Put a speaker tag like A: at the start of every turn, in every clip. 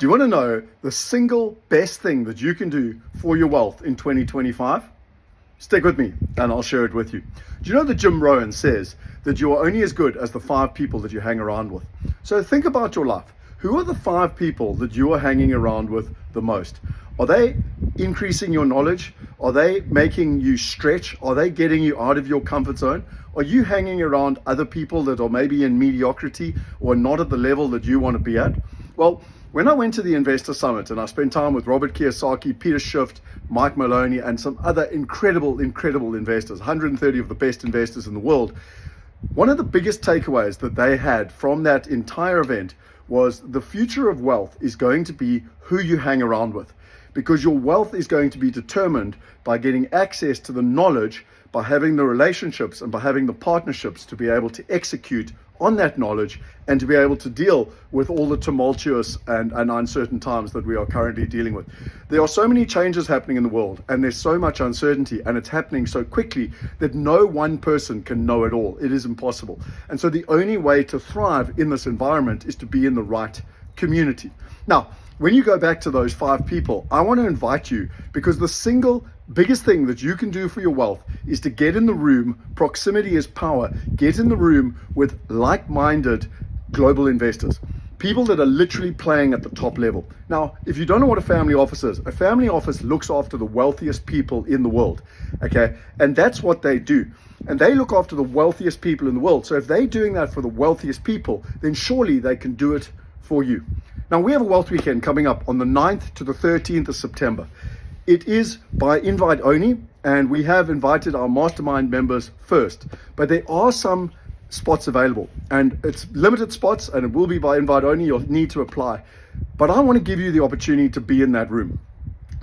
A: Do you want to know the single best thing that you can do for your wealth in 2025? Stick with me and I'll share it with you. Do you know that Rohn says that you are only as good as the 5 people that you hang around with? So think about your life. Who are the 5 people that you are hanging around with the most? Are they increasing your knowledge? Are they making you stretch? Are they getting you out of your comfort zone? Are you hanging around other people that are maybe in mediocrity or not at the level that you want to be at? Well, when I went to the Investor Summit and I spent time with Robert Kiyosaki, Peter Schiff, Mike Maloney, and some other incredible investors, 130 of the best investors in the world, one of the biggest takeaways that they had from that entire event was the future of wealth is going to be who you hang around with, because your wealth is going to be determined by getting access to the knowledge, by having the relationships and by having the partnerships to be able to execute on that knowledge and to be able to deal with all the tumultuous and uncertain times that we are currently dealing with. There are so many changes happening in the world and there's so much uncertainty and it's happening so quickly that no one person can know it all. It is impossible. And so the only way to thrive in this environment is to be in the right community. Now, when you go back to those 5 people, I want to invite you, because the single biggest thing that you can do for your wealth is to get in the room. Proximity is power. Get in the room with like-minded global investors, people that are literally playing at the top level. Now, if you don't know what a family office is, a family office looks after the wealthiest people in the world, okay? And that's what they do. And they look after the wealthiest people in the world. So if they're doing that for the wealthiest people, then surely they can do it for you. Now, we have a Wealth Weekend coming up on the 9th to the 13th of September. It is by invite only, and we have invited our Mastermind members first. But there are some spots available, and it's limited spots, and it will be by invite only. You'll need to apply. But I want to give you the opportunity to be in that room.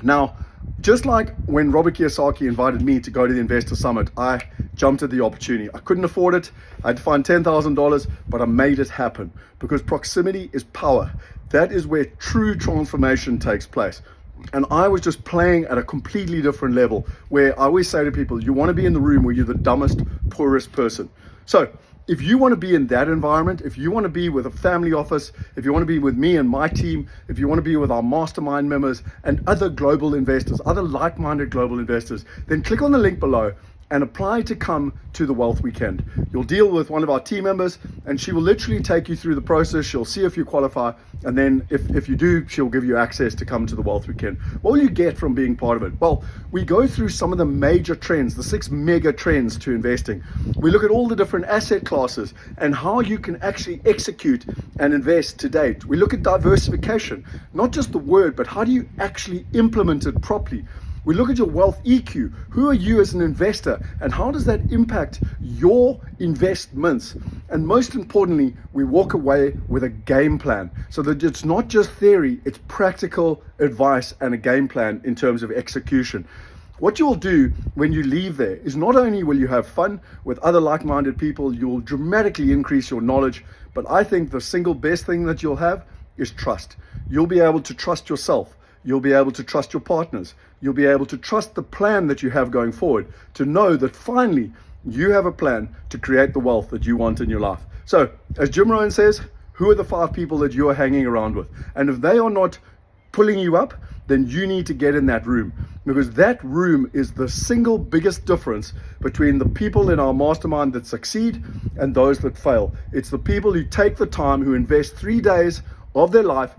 A: Now, just like when Robert Kiyosaki invited me to go to the Investor Summit, I jumped at the opportunity. I couldn't afford it. I had to find $10,000, but I made it happen, because proximity is power. That is where true transformation takes place. And I was just playing at a completely different level, where I always say to people, you want to be in the room where you're the dumbest, poorest person. So if you want to be in that environment, if you want to be with a family office, if you want to be with me and my team, if you want to be with our Mastermind members and other global investors, other like-minded global investors, then click on the link below and apply to come to the Wealth Weekend. You'll deal with one of our team members and she will literally take you through the process. She'll see if you qualify, and then if you do, she'll give you access to come to the Wealth Weekend. What will you get from being part of it? Well, we go through some of the major trends, the 6 mega trends to investing. We look at all the different asset classes and how you can actually execute and invest to date. We look at diversification, not just the word, but how do you actually implement it properly? We look at your wealth EQ. Who are you as an investor, and how does that impact your investments? And most importantly, we walk away with a game plan, so that it's not just theory, it's practical advice and a game plan in terms of execution. What you'll do when you leave there is not only will you have fun with other like-minded people, you'll dramatically increase your knowledge, but I think the single best thing that you'll have is trust. You'll be able to trust yourself. You'll be able to trust your partners. You'll be able to trust the plan that you have going forward, to know that finally you have a plan to create the wealth that you want in your life. So, as Rohn says, who are the 5 people that you are hanging around with? And if they are not pulling you up, then you need to get in that room, because that room is the single biggest difference between the people in our mastermind that succeed and those that fail. It's the people who take the time, who invest 3 days of their life.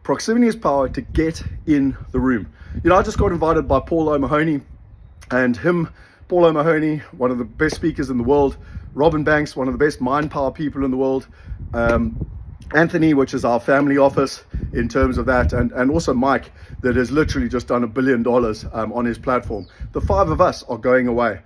A: Proximity is power, to get in the room. You know, I just got invited by Paul O'Mahony, and Paul O'Mahony, one of the best speakers in the world, Robin Banks, one of the best mind power people in the world, Anthony, which is our family office in terms of that, and also Mike, that has literally just done $1 billion on his platform. The 5 of us are going away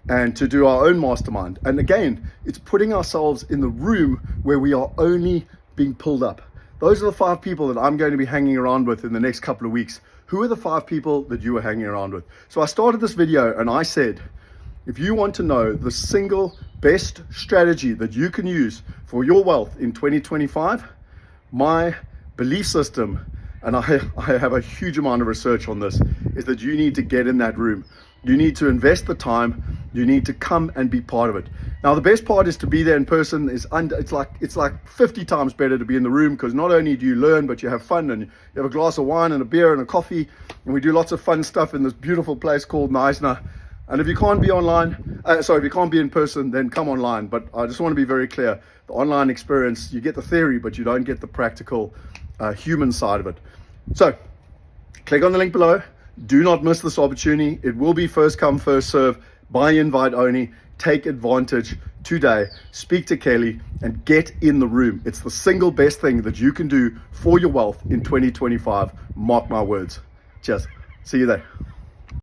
A: and to do our own mastermind. And again, it's putting ourselves in the room where we are only being pulled up. Those are the 5 people that I'm going to be hanging around with in the next couple of weeks. Who are the 5 people that you are hanging around with? So I started this video and I said, if you want to know the single best strategy that you can use for your wealth in 2025, my belief system, and I have a huge amount of research on this, is that you need to get in that room. You need to invest the time. You need to come and be part of it. Now, the best part is to be there in person. It's like 50 times better to be in the room, because not only do you learn, but you have fun, and you have a glass of wine and a beer and a coffee, and we do lots of fun stuff in this beautiful place called Knysna. And if you can't be if you can't be in person, then come online. But I just want to be very clear: the online experience, you get the theory, but you don't get the practical human side of it. So click on the link below. Do not miss this opportunity. It will be first come, first serve, by invite only. Take advantage today. Speak to Kelly and get in the room. It's the single best thing that you can do for your wealth in 2025. Mark my words. Cheers. See you there.